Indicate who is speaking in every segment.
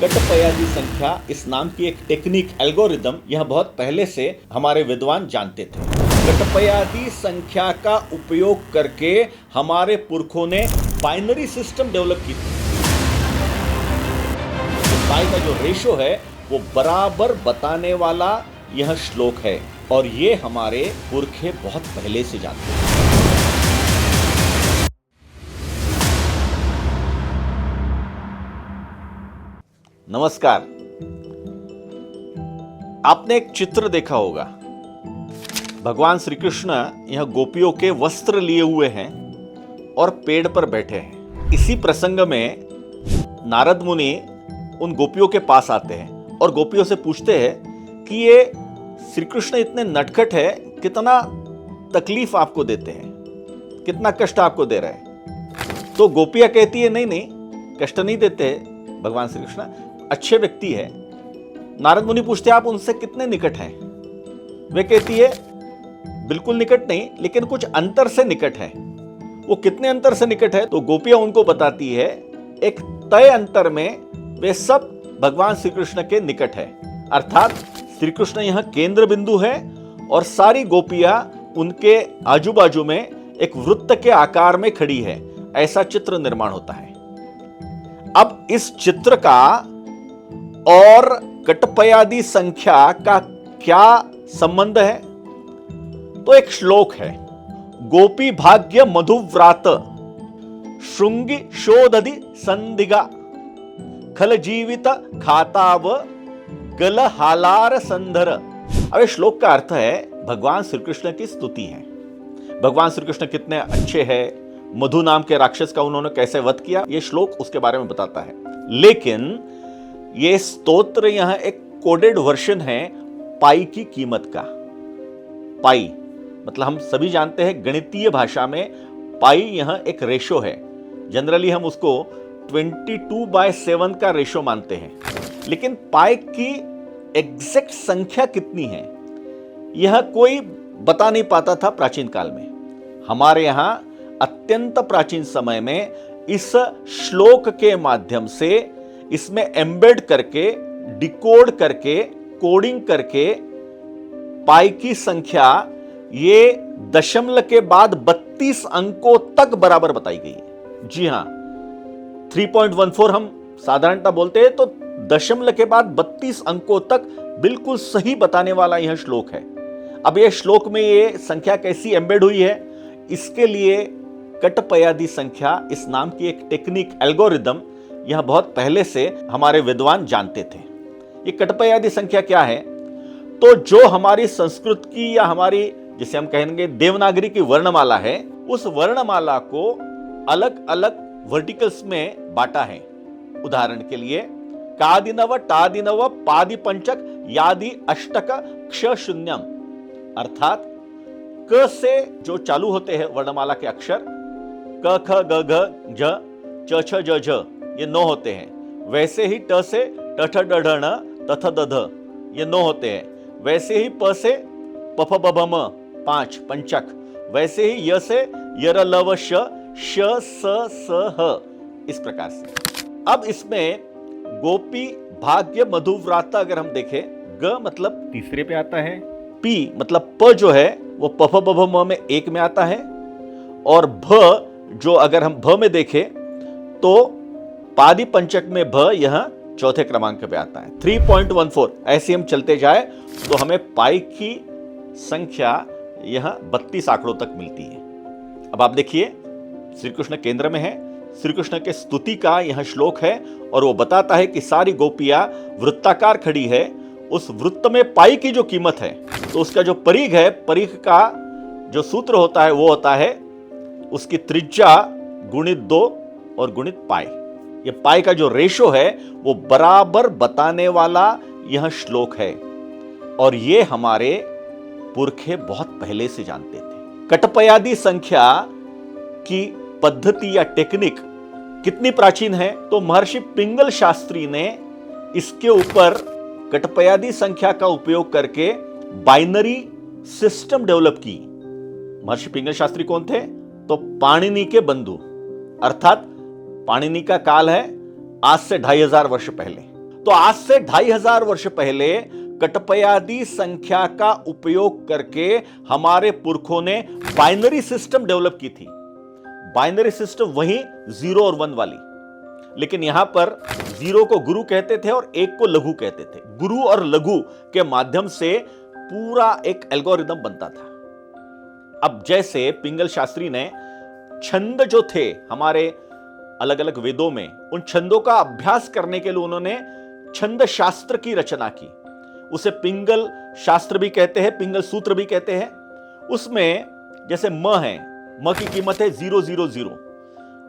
Speaker 1: कटपयादी संख्या इस नाम की एक टेक्निक एल्गोरिदम यह बहुत पहले से हमारे विद्वान जानते थे। कटपयादी संख्या का उपयोग करके हमारे पुरखों ने बाइनरी सिस्टम डेवलप की थी। पाई का जो रेशो है वो बराबर बताने वाला यह श्लोक है और ये हमारे पुरखे बहुत पहले से जानते हैं। नमस्कार। आपने एक चित्र देखा होगा। भगवान श्री कृष्ण यह गोपियों के वस्त्र लिए हुए हैं और पेड़ पर बैठे हैं। इसी प्रसंग में नारद मुनि उन गोपियों के पास आते हैं और गोपियों से पूछते हैं कि ये श्री कृष्ण इतने नटखट है, कितना तकलीफ आपको देते हैं, कितना कष्ट आपको दे रहे हैं। तो गोपियां कहती है नहीं नहीं, कष्ट नहीं देते भगवान श्री कृष्ण, अच्छे व्यक्ति है। नारद मुनि पूछते आप उनसे कितने निकट हैं। वे कहती है बिल्कुल निकट नहीं, लेकिन कुछ अंतर से निकट है। वो कितने अंतर से निकट है तो गोपियां उनको बताती है एक तय अंतर में वे सब भगवान श्री कृष्ण के निकट है। अर्थात श्री कृष्ण यहां केंद्र बिंदु है और सारी गोपियां उनके आजू बाजू में एक वृत्त के आकार में खड़ी है। ऐसा चित्र निर्माण होता है। अब इस चित्र का और कटपयादी संख्या का क्या संबंध है? तो एक श्लोक है, गोपी भाग्य मधुव्रात श्रृंगी शोधदि संदिगा खल जीवित खाताव गल हालार संधर। अब इस श्लोक का अर्थ है भगवान श्री कृष्ण की स्तुति है। भगवान श्री कृष्ण कितने अच्छे हैं, मधु नाम के राक्षस का उन्होंने कैसे वध किया, यह श्लोक उसके बारे में बताता है। लेकिन यह स्तोत्र यहां एक कोडेड वर्जन है पाई की कीमत का। पाई मतलब हम सभी जानते हैं गणितीय भाषा में पाई यहां एक रेशो है। जनरली हम उसको 22/7 का रेशो मानते हैं, लेकिन पाई की एग्जैक्ट संख्या कितनी है यह कोई बता नहीं पाता था प्राचीन काल में। हमारे यहां अत्यंत प्राचीन समय में इस श्लोक के माध्यम से इसमें एम्बेड करके, डिकोड करके, कोडिंग करके पाई की संख्या ये दशमलव के बाद 32 अंकों तक बराबर बताई गई है। जी हां, 3.14 हम साधारणतः बोलते हैं, तो दशमलव के बाद 32 अंकों तक बिल्कुल सही बताने वाला यह श्लोक है। अब यह श्लोक में यह संख्या कैसी एम्बेड हुई है, इसके लिए कटपयादी संख्या इस नाम की एक टेक्निक एल्गोरिदम यह बहुत पहले से हमारे विद्वान जानते थे। ये कटपयादी संख्या क्या है? तो जो हमारी संस्कृत की या हमारी जिसे हम कहेंगे देवनागरी की वर्णमाला है, उस वर्णमाला को अलग अलग वर्टिकल्स में बांटा है। उदाहरण के लिए कादिनव, टादिनव, पादि पंचक, यादि अष्टक, क्ष शून्यम। अर्थात क से जो चालू होते हैं वर्णमाला के अक्षर, क ख ग घ झ च छ ज झ, ये 9 होते हैं। वैसे ही ट से ट ठ ड ढ न त थ द ध, ये 9 होते हैं। वैसे ही प से प फ ब भ म 5 पंचक। वैसे ही य से य र ल व श श स स ह, इस प्रकार से। अब इसमें गोपी भाग्य मधुव्राता अगर हम देखें, ग मतलब तीसरे पे आता है, पी मतलब प जो है वो प फ ब भ म में 1 में आता है, और भ जो अगर हम भ में देखें तो पादि पंचक में भ यह चौथे क्रमांक पे आता है। 3.14 ऐसे हम चलते जाए तो हमें पाई की संख्या यह 32 आंकड़ों तक मिलती है। अब आप देखिए, श्री कृष्ण केंद्र में है, श्री कृष्ण के स्तुति का यह श्लोक है और वो बताता है कि सारी गोपियां वृत्ताकार खड़ी है। उस वृत्त में पाई की जो कीमत है, तो उसका जो परिघ है, परिघ का जो सूत्र होता है वो होता है उसकी त्रिज्या गुणित 2 और गुणित पाई। ये पाई का जो रेशो है वो बराबर बताने वाला यह श्लोक है और ये हमारे पुरखे बहुत पहले से जानते थे। कटपयादी संख्या की पद्धति या टेक्निक कितनी प्राचीन है? तो महर्षि पिंगल शास्त्री ने इसके ऊपर कटपयादी संख्या का उपयोग करके बाइनरी सिस्टम डेवलप की। महर्षि पिंगल शास्त्री कौन थे? तो पाणिनि के बंधु, अर्थात पाणिनि का काल है आज से 2500 वर्ष पहले। तो आज से 2500 वर्ष पहले कटपयादी संख्या का उपयोग करके हमारे पुरखों ने बाइनरी सिस्टम डेवलप की थी। बाइनरी सिस्टम वही 0 और 1 वाली, लेकिन यहां पर 0 को गुरु कहते थे और 1 को लघु कहते थे। गुरु और लघु के माध्यम से पूरा एक एल्गोरिदम बनता था। अब जैसे पिंगल शास्त्री ने छंद जो थे हमारे अलग अलग वेदों में, उन छंदों का अभ्यास करने के लिए उन्होंने छंद शास्त्र की रचना की। उसे पिंगल शास्त्र भी कहते हैं, पिंगल सूत्र भी कहते हैं। उसमें जैसे म है, म की कीमत है 000,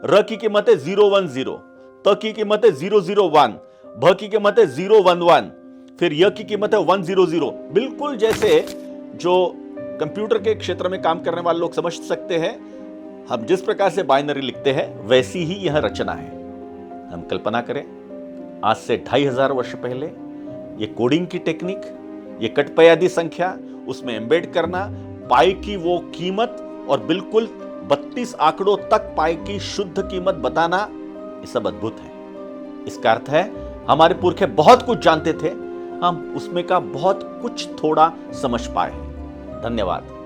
Speaker 1: र की कीमत है 010, त की कीमत है 001, भ की कीमत है 011, फिर य की कीमत है 100। बिल्कुल जैसे जो कंप्यूटर के क्षेत्र में काम करने वाले लोग समझ सकते हैं, हम जिस प्रकार से बाइनरी लिखते हैं वैसी ही यह रचना है। हम कल्पना करें आज से 2500 वर्ष पहले ये कोडिंग की टेक्निक, ये कटपयादी संख्या, उसमें एम्बेड करना, पाई की वो कीमत और बिल्कुल 32 आंकड़ों तक पाई की शुद्ध कीमत बताना, ये सब अद्भुत है। इसका अर्थ है हमारे पुरखे बहुत कुछ जानते थे, हम उसमें का बहुत कुछ थोड़ा समझ पाए। धन्यवाद।